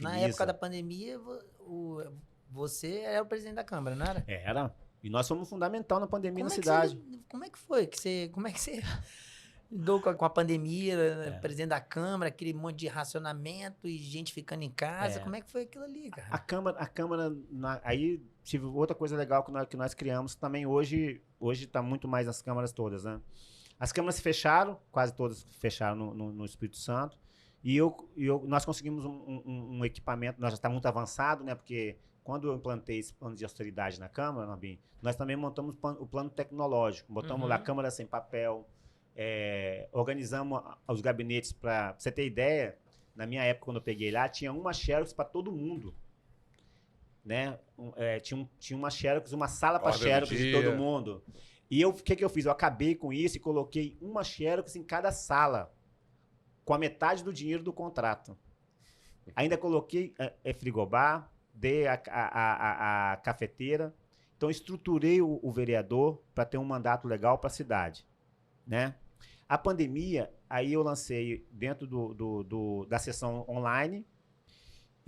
Na época da pandemia, você era o presidente da Câmara, não era? Era. E nós fomos fundamental na pandemia na cidade. Como é que foi? Como é que você lidou com a pandemia, presidente da Câmara, aquele monte de racionamento e gente ficando em casa? Como é que foi aquilo ali, cara? A Câmara aí tive outra coisa legal que nós criamos também hoje está muito mais nas câmaras todas, né? As câmaras fecharam, quase todas fecharam no Espírito Santo, e nós conseguimos um equipamento, nós já está muito avançado, né? Porque quando eu implantei esse plano de austeridade na Câmara, Nobim, nós também montamos o plano tecnológico, botamos lá a Câmara sem papel, organizamos os gabinetes para você ter ideia. Na minha época, quando eu peguei lá, tinha uma Xerox para todo mundo, né? Tinha uma Xerox, uma sala para Xerox de todo mundo. E o que eu fiz? Eu acabei com isso e coloquei uma Xerox em cada sala, com a metade do dinheiro do contrato. Ainda coloquei frigobar, dei a cafeteira. Então, estruturei o vereador para ter um mandato legal para a cidade, né? A pandemia, aí eu lancei dentro da sessão online,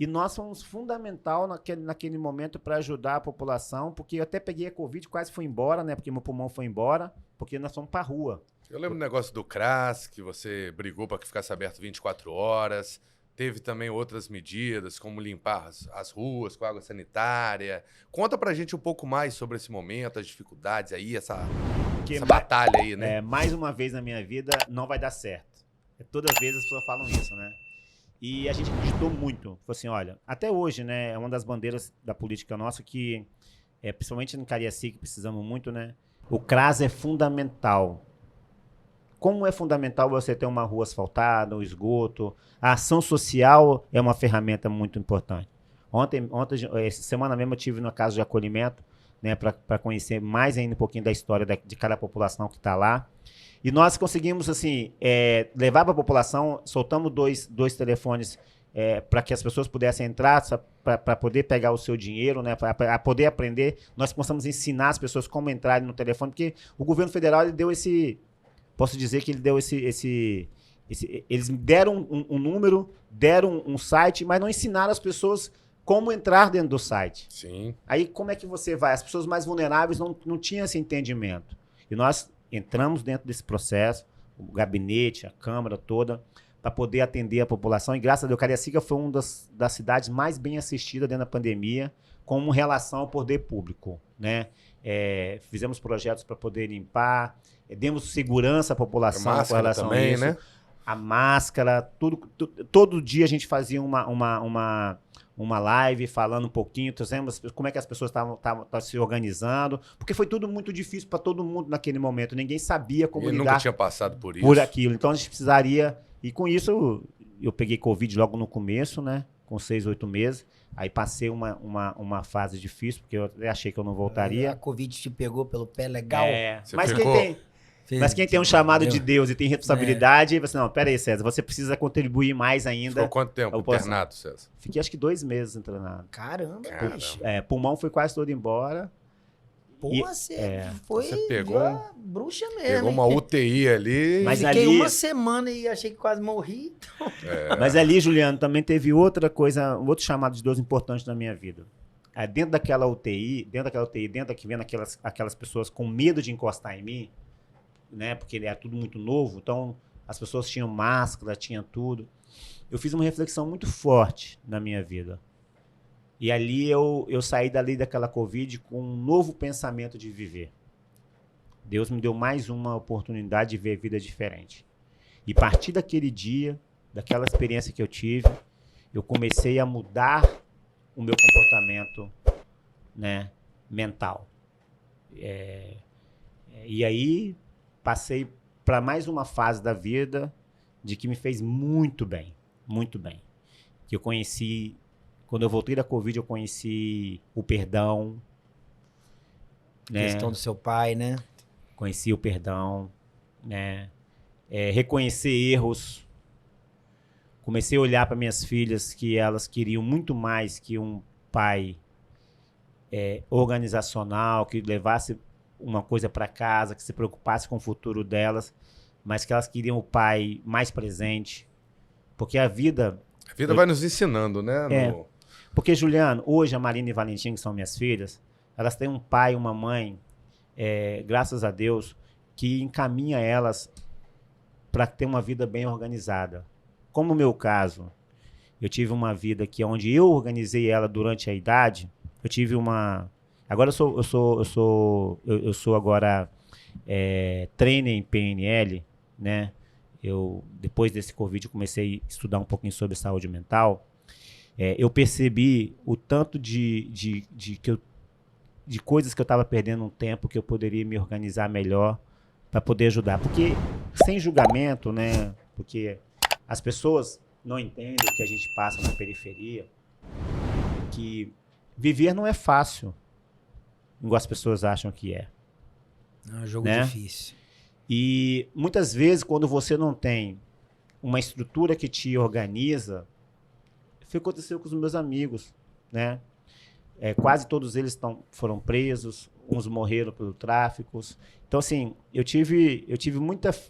e nós fomos fundamental naquele momento para ajudar a população, porque eu até peguei a Covid, quase fui embora, né? Porque meu pulmão foi embora, porque nós fomos para a rua. Eu lembro do negócio do CRAS, que você brigou para que ficasse aberto 24 horas. Teve também outras medidas, como limpar as ruas com água sanitária. Conta pra gente um pouco mais sobre esse momento, as dificuldades aí, essa batalha aí, né? Mais uma vez na minha vida, não vai dar certo. Todas as vezes as pessoas falam isso, né? E a gente acreditou muito. Falou assim, olha, até hoje, né, é uma das bandeiras da política nossa que, principalmente no Cariacica, que precisamos muito, né? O CRAS é fundamental. Como é fundamental você ter uma rua asfaltada, um esgoto. A ação social é uma ferramenta muito importante. Essa semana mesmo eu estive na casa de acolhimento, né, para conhecer mais ainda um pouquinho da história de cada população que está lá. E nós conseguimos, assim, levar para a população, soltamos dois telefones para que as pessoas pudessem entrar, para poder pegar o seu dinheiro, né, para poder aprender. Nós possamos ensinar as pessoas como entrarem no telefone, porque o governo federal ele deu esse... Posso dizer que ele deu eles deram um número, deram um site, mas não ensinaram as pessoas como entrar dentro do site. Sim. Aí como é que você vai? As pessoas mais vulneráveis não tinham esse entendimento. E nós entramos dentro desse processo, o gabinete, a Câmara toda, para poder atender a população. E graças a Deus, Cariacica foi uma das cidades mais bem assistidas dentro da pandemia, com relação ao poder público, né? Fizemos projetos para poder limpar, demos segurança à população com relação também, a isso. Né? A máscara, todo dia a gente fazia uma live falando um pouquinho, trazemos como é que as pessoas estavam se organizando, porque foi tudo muito difícil para todo mundo naquele momento, ninguém sabia como lidar. Nunca tinha passado por isso. Por aquilo, então a gente precisaria, e com isso eu peguei Covid logo no começo, né, com 6, 8 meses, aí passei uma fase difícil, porque eu achei que eu não voltaria. A Covid te pegou pelo pé legal? Mas quem tem um chamado de Deus e tem responsabilidade, você não, pera aí, César, você precisa contribuir mais ainda. Ficou quanto tempo internado, César? Fiquei acho que 2 meses internado. Caramba. Pulmão foi quase todo embora. Pô, você pegou bruxa mesmo. Pegou uma UTI ali. Mas fiquei uma semana e achei que quase morri. Então... Mas ali, Juliano, também teve outra coisa, um outro chamado de Deus importante na minha vida. Dentro daquela UTI, vendo aquelas pessoas com medo de encostar em mim, né, porque era tudo muito novo, então as pessoas tinham máscara, tinham tudo. Eu fiz uma reflexão muito forte na minha vida. E ali eu saí daquela Covid com um novo pensamento de viver. Deus me deu mais uma oportunidade de ver vida diferente. E a partir daquele dia, daquela experiência que eu tive, eu comecei a mudar o meu comportamento, né, mental. E aí passei para mais uma fase da vida de que me fez muito bem, muito bem. Que eu conheci, quando eu voltei da Covid, eu conheci o perdão. Né? Questão do seu pai, né? Conheci o perdão, né? Reconhecer erros. Comecei a olhar para minhas filhas que elas queriam muito mais que um pai organizacional, que levasse uma coisa para casa, que se preocupasse com o futuro delas, mas que elas queriam o pai mais presente. Porque a vida vida vai nos ensinando, né? Porque, Juliano, hoje a Marina e Valentim, que são minhas filhas, elas têm um pai e uma mãe, graças a Deus, que encaminha elas para ter uma vida bem organizada. Como o meu caso, eu tive uma vida que onde eu organizei ela durante a idade, eu tive uma... Agora eu sou agora trainer em PNL, né? Depois desse Covid, eu comecei a estudar um pouquinho sobre saúde mental. Eu percebi o tanto de coisas que eu estava perdendo um tempo que eu poderia me organizar melhor para poder ajudar. Porque, sem julgamento, né? Porque as pessoas não entendem o que a gente passa na periferia, que viver não é fácil, igual as pessoas acham que é. É um jogo difícil. E muitas vezes, quando você não tem uma estrutura que te organiza, foi o que aconteceu com os meus amigos, né? Quase todos eles foram presos, uns morreram pelo tráfico. Então, assim, eu tive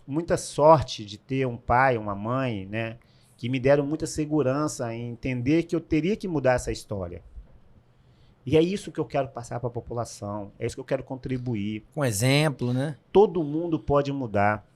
muita sorte de ter um pai, uma mãe, né? Que me deram muita segurança em entender que eu teria que mudar essa história. E é isso que eu quero passar para a população, é isso que eu quero contribuir. Com exemplo, né? Todo mundo pode mudar.